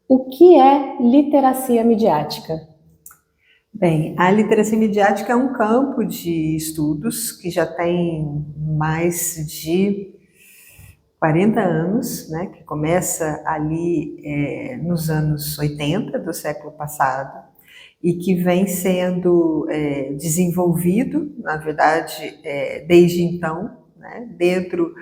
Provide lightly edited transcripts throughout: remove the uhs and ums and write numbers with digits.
O que é literacia midiática? Bem, a literacia midiática é um campo de estudos que já tem mais de 40 anos, né, que começa ali nos anos 80 do século passado e que vem sendo desenvolvido, na verdade, desde então, né, dentro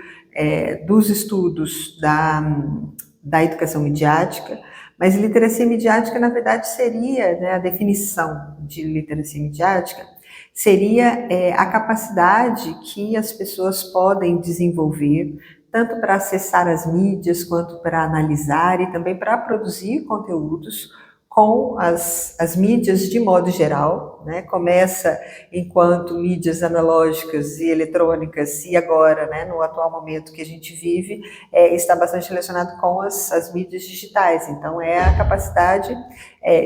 dos estudos da educação midiática. Mas literacia midiática, na verdade, seria, né, a definição de literacia midiática, seria a capacidade que as pessoas podem desenvolver, tanto para acessar as mídias, quanto para analisar e também para produzir conteúdos com as mídias de modo geral, né? Começa enquanto mídias analógicas e eletrônicas e agora, né, no atual momento que a gente vive, está bastante relacionado com as mídias digitais. Então, é a capacidade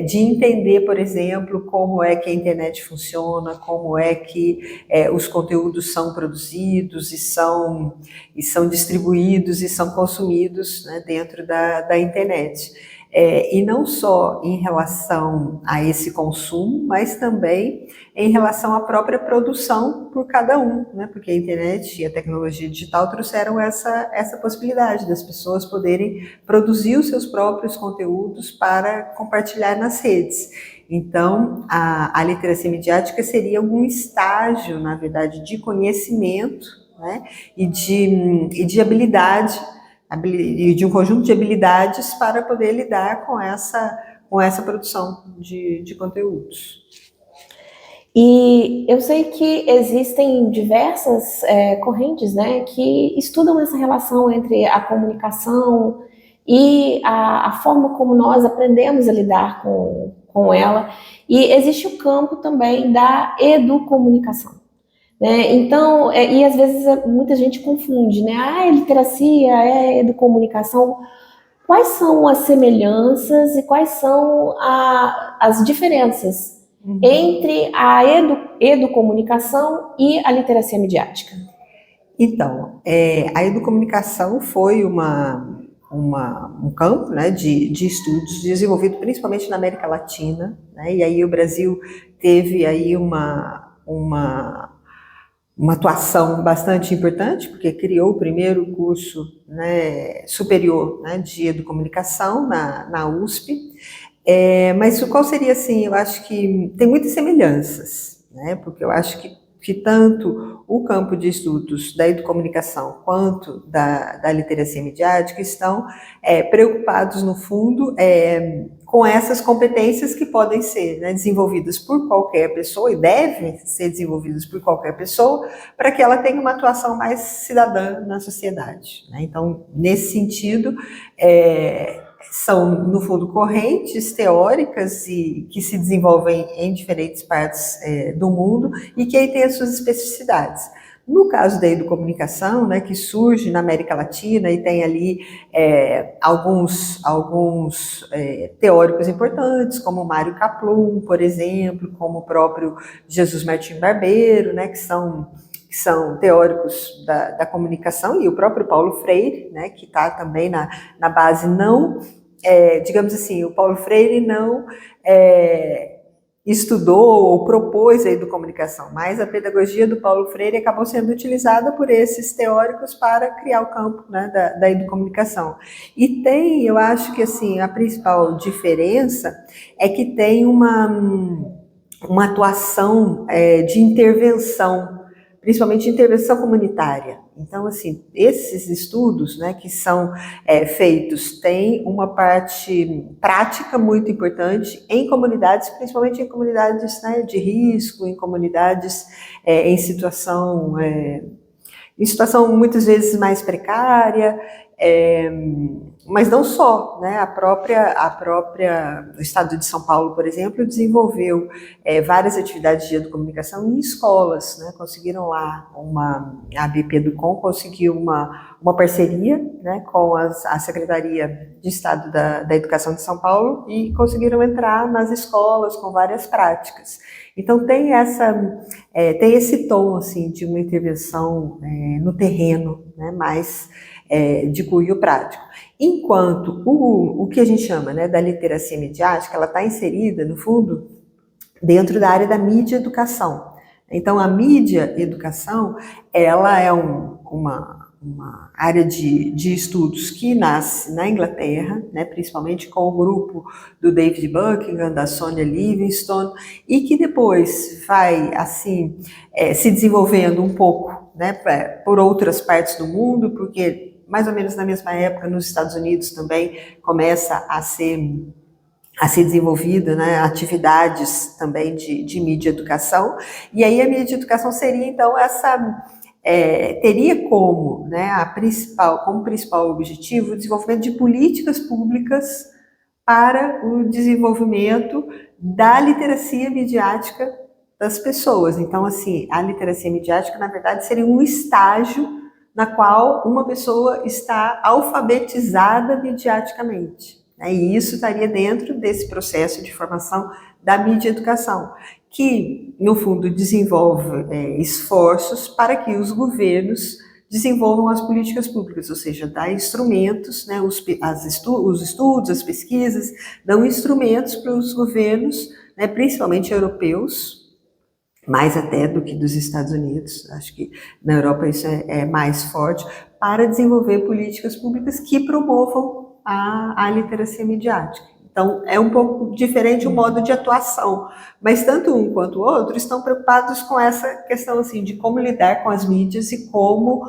de entender, por exemplo, como é que a internet funciona, como é que os conteúdos são produzidos e são distribuídos e são consumidos, né, dentro da internet. E não só em relação a esse consumo, mas também em relação à própria produção por cada um, né? Porque a internet e a tecnologia digital trouxeram essa possibilidade das pessoas poderem produzir os seus próprios conteúdos para compartilhar nas redes. Então, a literacia midiática seria algum estágio, na verdade, de conhecimento, né? e de habilidade, de um conjunto de habilidades para poder lidar com essa produção de conteúdos. E eu sei que existem diversas correntes, né, que estudam essa relação entre a comunicação e a forma como nós aprendemos a lidar com ela. E existe o campo também da educomunicação, né? Então, e às vezes muita gente confunde, né? É literacia, é educomunicação. Quais são as semelhanças e quais são as diferenças entre a educomunicação e a literacia midiática? Então, a educomunicação foi um campo, né, de estudos desenvolvido principalmente na América Latina, né, e aí o Brasil teve aí uma atuação bastante importante, porque criou o primeiro curso, né, superior, né, de educomunicação na USP. Mas qual seria, assim, eu acho que tem muitas semelhanças, né, porque eu acho que tanto o campo de estudos da educomunicação quanto da literacia midiática estão preocupados, no fundo, com essas competências que podem ser, né, desenvolvidas por qualquer pessoa e devem ser desenvolvidas por qualquer pessoa para que ela tenha uma atuação mais cidadã na sociedade, né? Então, nesse sentido, são, no fundo, correntes teóricas e que se desenvolvem em diferentes partes do mundo e que aí tem as suas especificidades. No caso da educomunicação, né, que surge na América Latina e tem ali alguns teóricos importantes, como Mário Kaplun, por exemplo, como o próprio Jesus Martim Barbeiro, né, que são teóricos da comunicação, e o próprio Paulo Freire, né, que está também na base não, digamos assim, o Paulo Freire não estudou ou propôs a educomunicação, mas a pedagogia do Paulo Freire acabou sendo utilizada por esses teóricos para criar o campo, né, da educomunicação. E tem, eu acho que assim, a principal diferença é que tem uma atuação de intervenção, principalmente intervenção comunitária. Então, assim, esses estudos, né, que são feitos têm uma parte prática muito importante em comunidades, principalmente em comunidades, né, de risco, em comunidades em situação muitas vezes mais precária, Mas não só, né? O Estado de São Paulo, por exemplo, desenvolveu várias atividades de educomunicação em escolas, né? Conseguiram lá a ABP Educom conseguiu uma parceria, né, com a Secretaria de Estado da Educação de São Paulo e conseguiram entrar nas escolas com várias práticas. Então tem esse tom assim de uma intervenção no terreno, né, mais de cunho prático. Enquanto o que a gente chama, né, da literacia midiática, ela está inserida, no fundo, dentro da área da mídia educação. Então, a mídia educação, ela é uma área de estudos que nasce na Inglaterra, né, principalmente com o grupo do David Buckingham, da Sonia Livingstone, e que depois vai, assim, se desenvolvendo um pouco, né, por outras partes do mundo, porque mais ou menos na mesma época, nos Estados Unidos também começa a ser desenvolvida, né, atividades também de mídia educação, e aí a mídia educação seria, então, teria como, né, como principal objetivo o desenvolvimento de políticas públicas para o desenvolvimento da literacia midiática das pessoas. Então, assim, a literacia midiática, na verdade, seria um estágio na qual uma pessoa está alfabetizada midiaticamente. E isso estaria dentro desse processo de formação da mídia educação, que, no fundo, desenvolve esforços para que os governos desenvolvam as políticas públicas, ou seja, dá instrumentos, né, os estudos, as pesquisas, dão instrumentos para os governos, né, principalmente europeus, mais até do que dos Estados Unidos, acho que na Europa isso é mais forte, para desenvolver políticas públicas que promovam a literacia midiática. Então, é um pouco diferente o modo de atuação, mas tanto um quanto o outro estão preocupados com essa questão assim, de como lidar com as mídias e como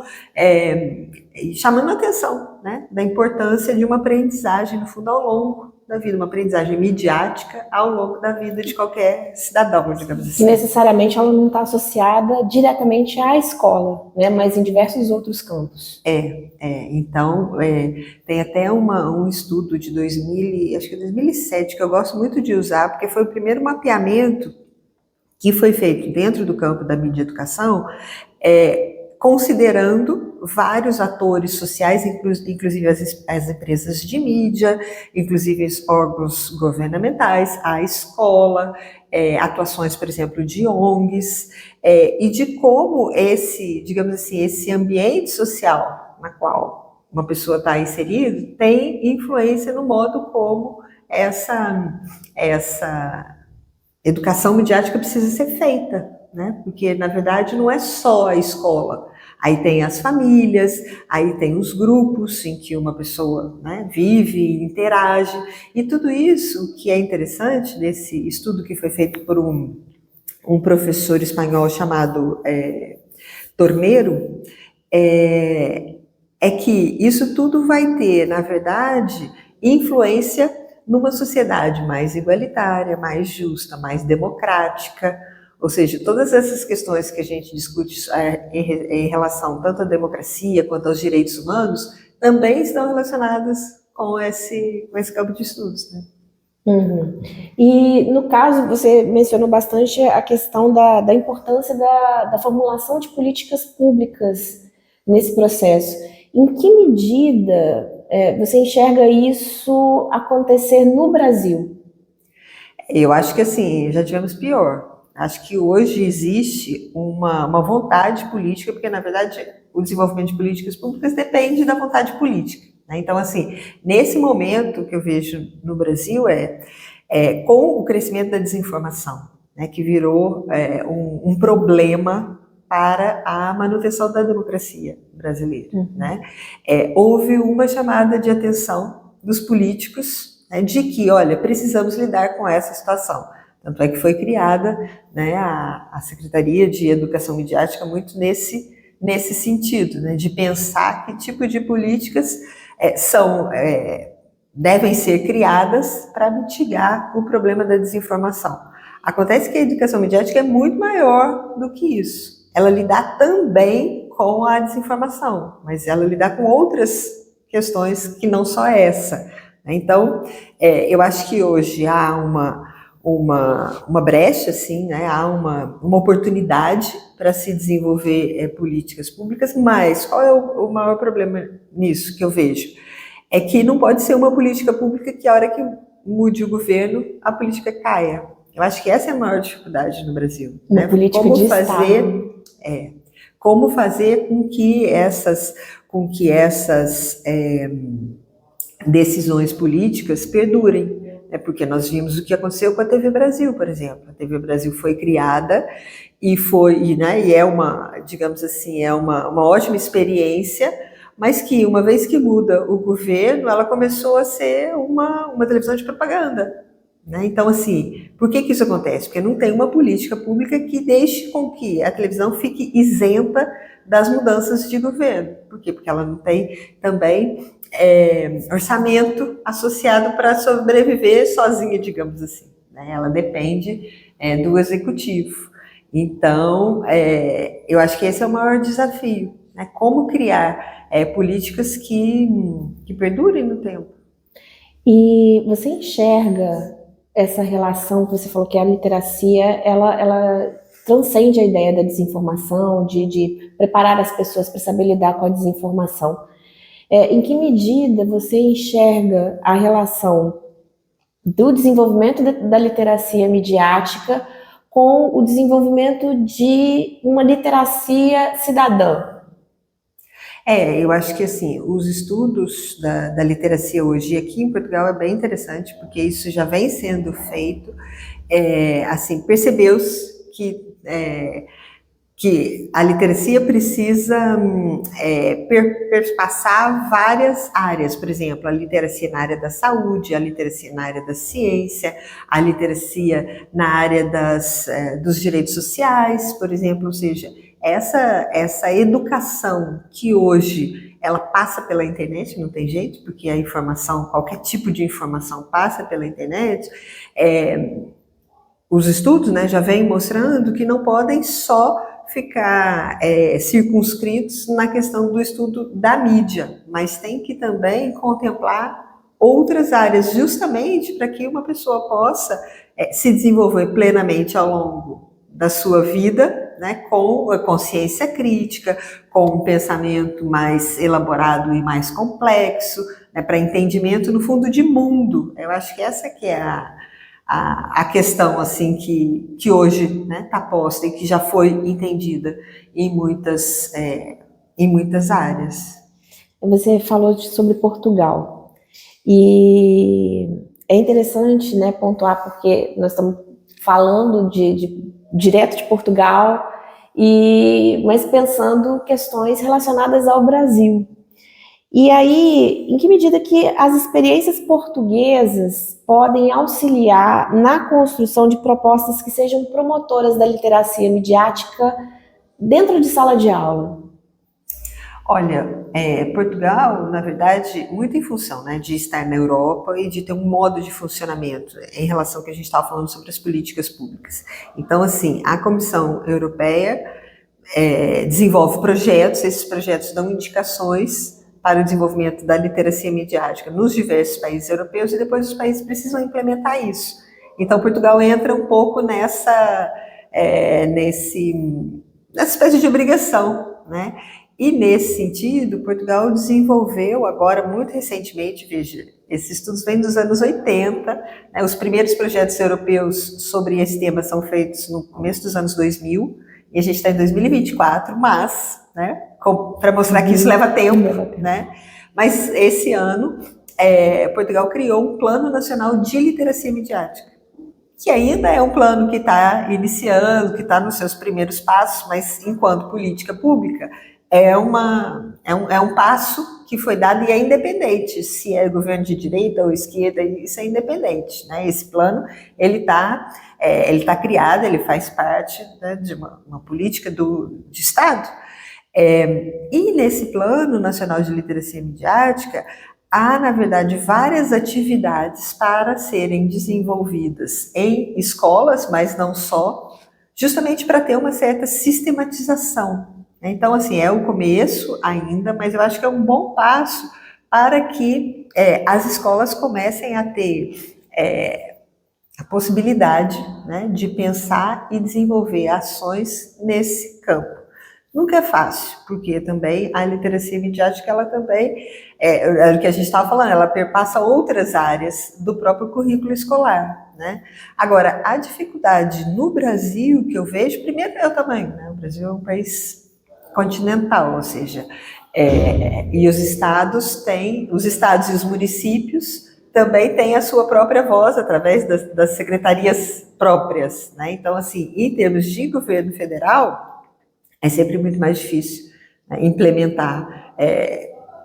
chamando a atenção, né, da importância de uma aprendizagem, no fundo, ao longo da vida, uma aprendizagem midiática ao longo da vida de qualquer cidadão, digamos assim. E necessariamente ela não está associada diretamente à escola, né, mas em diversos outros campos. Então, tem até um estudo de 2007, que eu gosto muito de usar, porque foi o primeiro mapeamento que foi feito dentro do campo da mídia educação, considerando vários atores sociais, inclusive as empresas de mídia, inclusive os órgãos governamentais, a escola, atuações, por exemplo, de ONGs, e de como digamos assim, esse ambiente social na qual uma pessoa está inserida tem influência no modo como essa educação midiática precisa ser feita, né? Porque, na verdade, não é só a escola. Aí tem as famílias, aí tem os grupos em que uma pessoa, né, vive, interage, e tudo isso que é interessante nesse estudo que foi feito por um professor espanhol chamado Tornero, que isso tudo vai ter, na verdade, influência numa sociedade mais igualitária, mais justa, mais democrática. Ou seja, todas essas questões que a gente discute em relação tanto à democracia quanto aos direitos humanos também estão relacionadas com esse campo de estudos, né? Uhum. E, no caso, você mencionou bastante a questão da importância da formulação de políticas públicas nesse processo. Em que medida você enxerga isso acontecer no Brasil? Eu acho que, assim, já tivemos pior. Acho que hoje existe uma vontade política, porque, na verdade, o desenvolvimento de políticas públicas depende da vontade política, né? Então, assim, nesse momento que eu vejo no Brasil com o crescimento da desinformação, né, que virou um problema para a manutenção da democracia brasileira, né? Houve uma chamada de atenção dos políticos, né, de que, olha, precisamos lidar com essa situação. Tanto é que foi criada, né, a Secretaria de Educação Midiática muito nesse sentido, né, de pensar que tipo de políticas devem ser criadas para mitigar o problema da desinformação. Acontece que a educação midiática é muito maior do que isso. Ela lida também com a desinformação, mas ela lida com outras questões que não só essa. Então, eu acho que hoje há uma brecha, assim, né? Há uma oportunidade para se desenvolver políticas públicas, mas qual é o maior problema nisso que eu vejo? É que não pode ser uma política pública que a hora que mude o governo, a política caia. Eu acho que essa é a maior dificuldade no Brasil. Uma Né? política de Estado. Como fazer com que essas decisões políticas perdurem. Porque nós vimos o que aconteceu com a TV Brasil, por exemplo. A TV Brasil foi criada e é uma, digamos assim, é uma ótima experiência, mas que uma vez que muda o governo, ela começou a ser uma televisão de propaganda. Né? Então, assim, por que isso acontece? Porque não tem uma política pública que deixe com que a televisão fique isenta das mudanças de governo. Por quê? Porque ela não tem também orçamento associado para sobreviver sozinha, digamos assim. Né? Ela depende do executivo. Então, eu acho que esse é o maior desafio. Né? Como criar políticas que perdurem no tempo. E você enxerga essa relação que você falou que a literacia, ela transcende a ideia da desinformação, de preparar as pessoas para saber lidar com a desinformação. Em que medida você enxerga a relação do desenvolvimento da literacia midiática com o desenvolvimento de uma literacia cidadã? Eu acho que assim, os estudos da literacia hoje aqui em Portugal é bem interessante, porque isso já vem sendo feito. Assim, percebeu-se que a literacia precisa perpassar várias áreas, por exemplo, a literacia na área da saúde, a literacia na área da ciência, a literacia na área dos direitos sociais, por exemplo, ou seja, essa educação que hoje ela passa pela internet, não tem jeito, porque a informação, qualquer tipo de informação passa pela internet, os estudos, né, já vêm mostrando que não podem só ficar circunscritos na questão do estudo da mídia, mas tem que também contemplar outras áreas, justamente para que uma pessoa possa se desenvolver plenamente ao longo da sua vida, né, com a consciência crítica, com um pensamento mais elaborado e mais complexo, né, para entendimento, no fundo, de mundo. Eu acho que essa que é a questão assim que hoje está posta e que já foi entendida em muitas áreas. Você falou sobre Portugal e é interessante, né, pontuar, porque nós estamos falando direto de Portugal, mas pensando questões relacionadas ao Brasil. E aí, em que medida que as experiências portuguesas podem auxiliar na construção de propostas que sejam promotoras da literacia midiática dentro de sala de aula? Olha, Portugal, na verdade, muito em função, né, de estar na Europa e de ter um modo de funcionamento em relação ao que a gente estava falando sobre as políticas públicas. Então, assim, a Comissão Europeia desenvolve projetos, esses projetos dão indicações para o desenvolvimento da literacia midiática nos diversos países europeus e depois os países precisam implementar isso. Então, Portugal entra um pouco nessa espécie de obrigação, né? E nesse sentido, Portugal desenvolveu agora, muito recentemente, veja, esses estudos vêm dos anos 80, né? Os primeiros projetos europeus sobre esse tema são feitos no começo dos anos 2000, e a gente está em 2024, mas, né, para mostrar que isso leva tempo, né? Mas esse ano, Portugal criou um Plano Nacional de Literacia Midiática, que ainda é um plano que está iniciando, que está nos seus primeiros passos, mas enquanto política pública, é um passo que foi dado e é independente, se é governo de direita ou esquerda, isso é independente, né? Esse plano, ele tá criado, ele faz parte, né, de uma política de Estado. E nesse Plano Nacional de Literacia Midiática, há, na verdade, várias atividades para serem desenvolvidas em escolas, mas não só, justamente para ter uma certa sistematização. Então, assim, é o começo ainda, mas eu acho que é um bom passo para que as escolas comecem a ter a possibilidade, né, de pensar e desenvolver ações nesse campo. Nunca é fácil, porque também a literacia midiática, ela também, é o que a gente estava falando, ela perpassa outras áreas do próprio currículo escolar, né? Agora, a dificuldade no Brasil que eu vejo, primeiro é o tamanho, né? O Brasil é um país continental, ou seja, e os estados e os municípios também têm a sua própria voz através das secretarias próprias, né? Então, assim, em termos de governo federal, é sempre muito mais difícil, né, implementar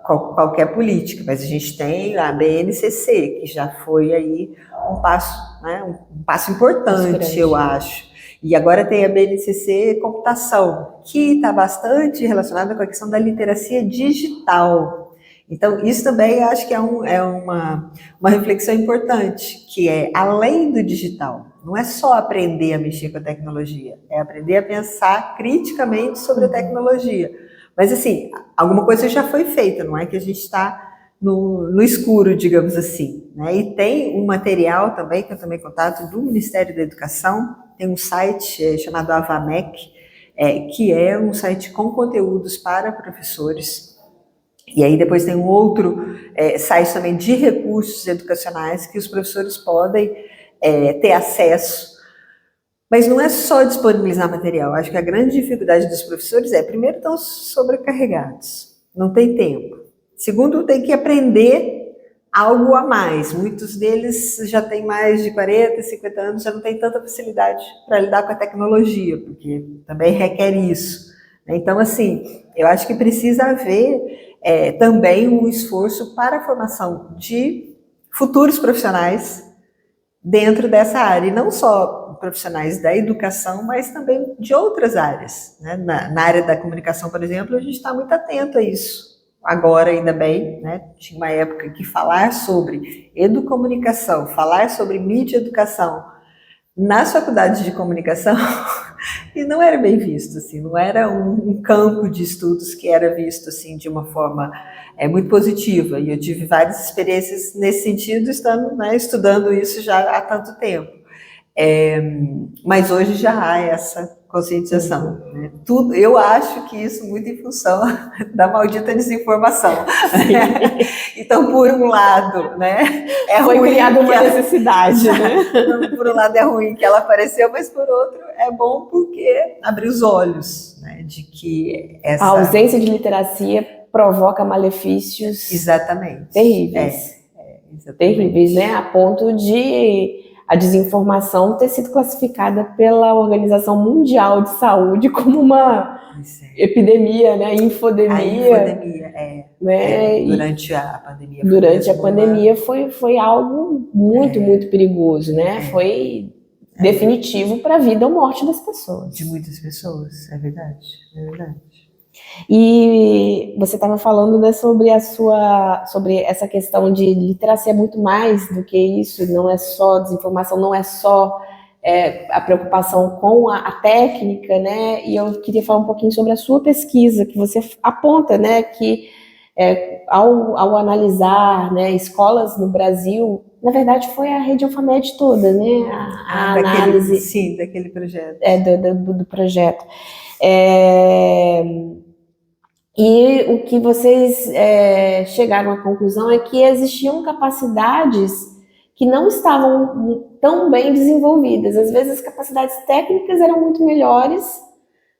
qualquer política, mas a gente tem a BNCC, que já foi aí um passo, né, um passo importante, eu acho. E agora tem a BNCC Computação, que está bastante relacionada com a questão da literacia digital. Então, isso também eu acho que é uma reflexão importante, que é além do digital. Não é só aprender a mexer com a tecnologia, é aprender a pensar criticamente sobre a tecnologia. Mas, assim, alguma coisa já foi feita, não é que a gente está no escuro, digamos assim, né? E tem um material também, que eu tomei contato, do Ministério da Educação, tem um site chamado Avamec, que é um site com conteúdos para professores. E aí depois tem um outro site também de recursos educacionais que os professores podem ter acesso. Mas não é só disponibilizar material. Acho que a grande dificuldade dos professores primeiro, estão sobrecarregados, não tem tempo. Segundo, tem que aprender algo a mais. Muitos deles já têm mais de 40, 50 anos, já não tem tanta facilidade para lidar com a tecnologia, porque também requer isso. Então, assim, eu acho que precisa haver também um esforço para a formação de futuros profissionais dentro dessa área, e não só profissionais da educação, mas também de outras áreas, né? Na área da comunicação, por exemplo, a gente está muito atento a isso. Agora, ainda bem, né? Tinha uma época que falar sobre educomunicação, falar sobre mídia e educação nas faculdades de comunicação e não era bem visto, assim, não era um campo de estudos que era visto assim de uma forma muito positiva, e eu tive várias experiências nesse sentido, estudando isso já há tanto tempo. Mas hoje já há essa conscientização, né? Tudo, eu acho que isso muito em função da maldita desinformação. Então, por um lado, né, foi criada uma necessidade, né? Por um lado é ruim que ela apareceu, mas por outro é bom porque abre os olhos, né, de que a ausência de literacia provoca malefícios terríveis. Terríveis, né? A ponto de a desinformação ter sido classificada pela Organização Mundial de Saúde como uma epidemia, né? Infodemia. A infodemia, né? Durante a pandemia. Durante a pandemia foi algo muito, muito perigoso, né? Foi definitivo para a vida ou morte das pessoas. De muitas pessoas, é verdade, é verdade. E você estava falando, né, sobre essa questão de literacia muito mais do que isso, não é só desinformação, não é só a preocupação com a técnica, né? E eu queria falar um pouquinho sobre a sua pesquisa, que você aponta, né, que ao analisar, né, escolas no Brasil, na verdade foi a Rede Alfamed toda, né? A análise. Sim, daquele projeto. Do projeto. E o que vocês chegaram à conclusão é que existiam capacidades que não estavam tão bem desenvolvidas. Às vezes as capacidades técnicas eram muito melhores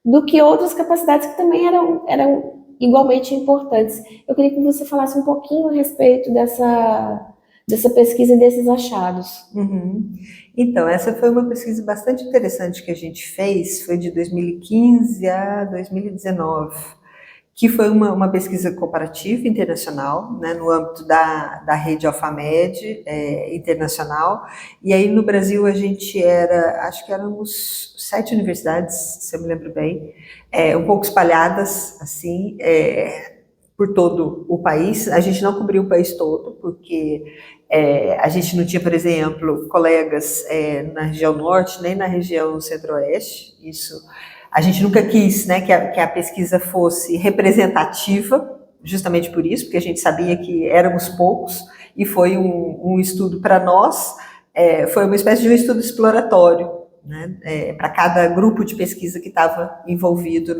do que outras capacidades que também eram igualmente importantes. Eu queria que você falasse um pouquinho a respeito dessa pesquisa e desses achados. Uhum. Então, essa foi uma pesquisa bastante interessante que a gente fez, foi de 2015 a 2019, que foi uma pesquisa comparativa internacional, né, no âmbito da rede Alfamed internacional, e aí no Brasil a gente acho que éramos 7 universidades, se eu me lembro bem, um pouco espalhadas, assim, por todo o país. A gente não cobriu o país todo, porque a gente não tinha, por exemplo, colegas na região norte, nem na região centro-oeste. Isso a gente nunca quis, né, que a pesquisa fosse representativa, justamente por isso, porque a gente sabia que éramos poucos, e foi um estudo para nós, foi uma espécie de um estudo exploratório, né, para cada grupo de pesquisa que estava envolvido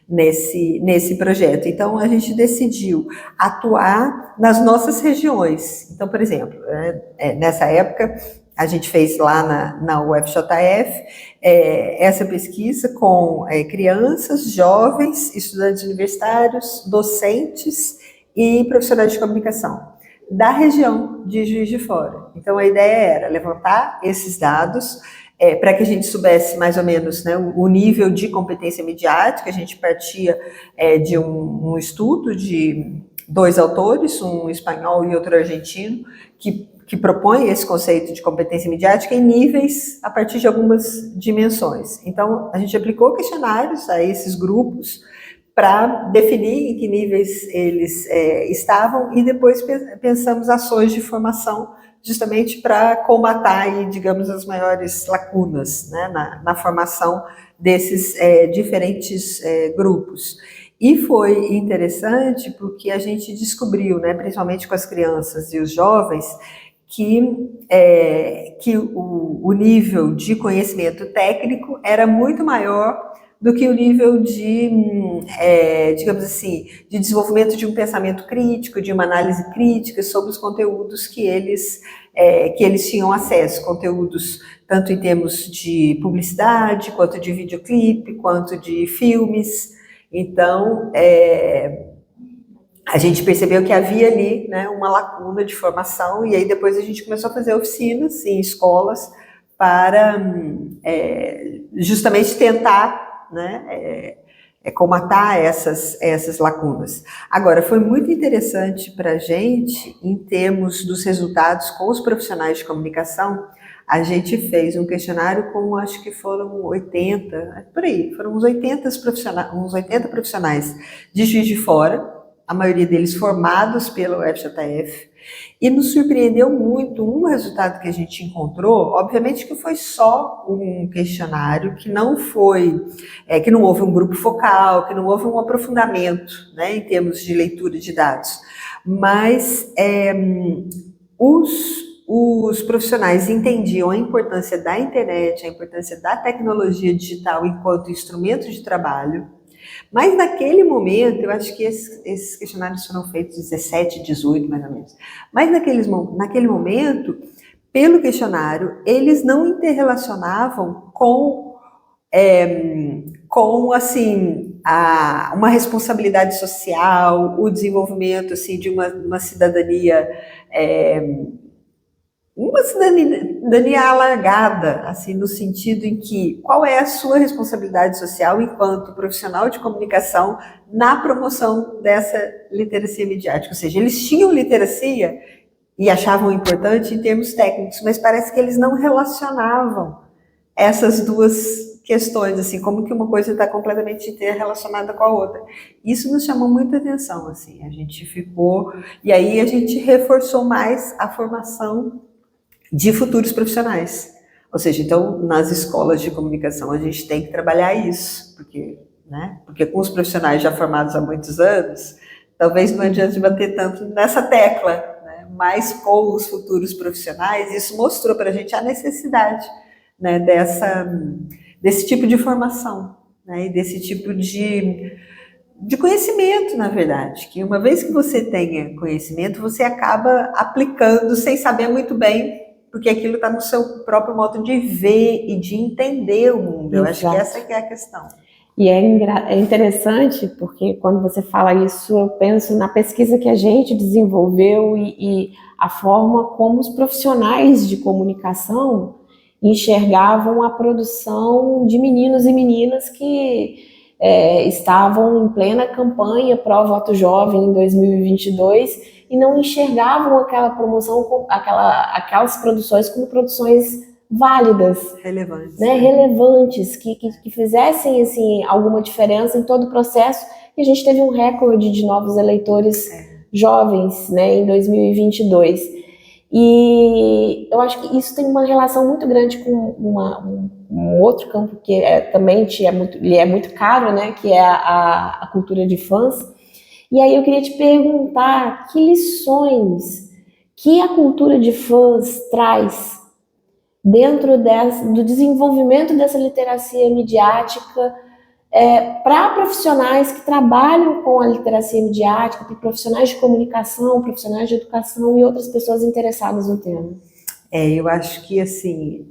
nesse projeto. Então, a gente decidiu atuar nas nossas regiões. Então, por exemplo, nessa época, a gente fez lá na UFJF essa pesquisa com crianças, jovens, estudantes universitários, docentes e profissionais de comunicação da região de Juiz de Fora. Então, a ideia era levantar esses dados para que a gente soubesse mais ou menos, né, o nível de competência midiática. A gente partia de um estudo de 2 autores, um espanhol e outro argentino, que propõe esse conceito de competência midiática em níveis a partir de algumas dimensões. Então, a gente aplicou questionários a esses grupos para definir em que níveis eles estavam, e depois pensamos ações de formação justamente para combatar, aí, digamos, as maiores lacunas, né, na formação desses diferentes grupos. E foi interessante porque a gente descobriu, né, principalmente com as crianças e os jovens, que o nível de conhecimento técnico era muito maior do que o nível de, digamos assim, de desenvolvimento de um pensamento crítico, de uma análise crítica sobre os conteúdos que eles tinham acesso, conteúdos tanto em termos de publicidade, quanto de videoclipe, quanto de filmes. Então, a gente percebeu que havia ali, né, uma lacuna de formação, e aí depois a gente começou a fazer oficinas em escolas para justamente tentar, né, combatar essas lacunas. Agora, foi muito interessante para a gente, em termos dos resultados com os profissionais de comunicação. A gente fez um questionário com, acho que foram 80, por aí, foram uns 80 profissionais de Juiz de Fora, a maioria deles formados pela UFJF, e nos surpreendeu muito um resultado que a gente encontrou. Obviamente que foi só um questionário, que não houve um grupo focal, que não houve um aprofundamento, né, em termos de leitura de dados, mas os profissionais entendiam a importância da internet, a importância da tecnologia digital enquanto instrumento de trabalho. Mas naquele momento, eu acho que esses questionários foram feitos 17, 18, mais ou menos. Mas naquele momento, pelo questionário, eles não interrelacionavam com assim, uma responsabilidade social, o desenvolvimento, assim, de uma cidadania, uma cidadania alargada, assim, no sentido em que qual é a sua responsabilidade social enquanto profissional de comunicação na promoção dessa literacia midiática. Ou seja, eles tinham literacia e achavam importante em termos técnicos, mas parece que eles não relacionavam essas duas questões, assim, como que uma coisa está completamente interrelacionada com a outra. Isso nos chamou muita atenção, assim, a gente ficou, e aí a gente reforçou mais a formação de futuros profissionais. Ou seja, então, nas escolas de comunicação a gente tem que trabalhar isso, porque com os profissionais já formados há muitos anos, talvez não adianta bater tanto nessa tecla, né? Mas com os futuros profissionais, isso mostrou para a gente a necessidade, né, desse tipo de formação, né, e desse tipo de conhecimento, na verdade, que uma vez que você tenha conhecimento, você acaba aplicando sem saber muito bem, porque aquilo está no seu próprio modo de ver e de entender o mundo. Eu acho que essa que é a questão. E é interessante, porque quando você fala isso, eu penso na pesquisa que a gente desenvolveu e a forma como os profissionais de comunicação enxergavam a produção de meninos e meninas que estavam em plena campanha pró-voto jovem em 2022 e não enxergavam aquela promoção, aquelas produções como produções válidas, relevantes, né? Relevantes, que fizessem assim, alguma diferença em todo o processo. E a gente teve um recorde de novos eleitores jovens, né, em 2022. E eu acho que isso tem uma relação muito grande com um outro campo que também é muito caro, né, que é a cultura de fãs. E aí eu queria te perguntar que lições que a cultura de fãs traz dentro do desenvolvimento dessa literacia midiática para profissionais que trabalham com a literacia midiática, para profissionais de comunicação, profissionais de educação e outras pessoas interessadas no tema. Eu acho que assim,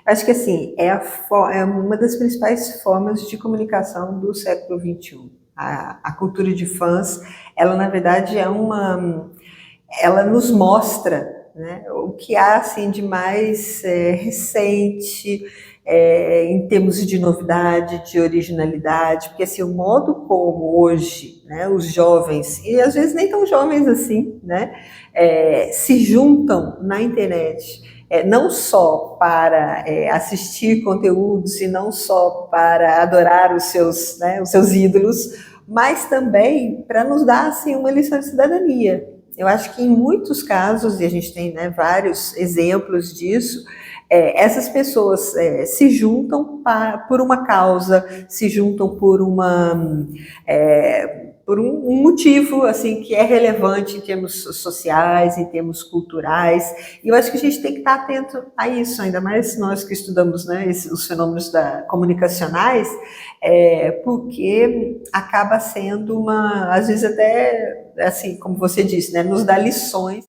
acho que assim é uma das principais formas de comunicação do século XXI. A cultura de fãs, ela na verdade ela nos mostra, né, o que há assim de mais recente, em termos de novidade, de originalidade, porque assim, o modo como hoje, né, os jovens, e às vezes nem tão jovens assim, né, se juntam na internet, não só para assistir conteúdos e não só para adorar os seus ídolos, mas também para nos dar assim, uma lição de cidadania. Eu acho que em muitos casos, e a gente tem, né, vários exemplos disso, essas pessoas se juntam por uma causa, se juntam por um motivo assim que é relevante em termos sociais, em termos culturais, e eu acho que a gente tem que estar atento a isso, ainda mais nós que estudamos, né, os fenômenos comunicacionais, porque acaba sendo às vezes até, assim, como você disse, né, nos dá lições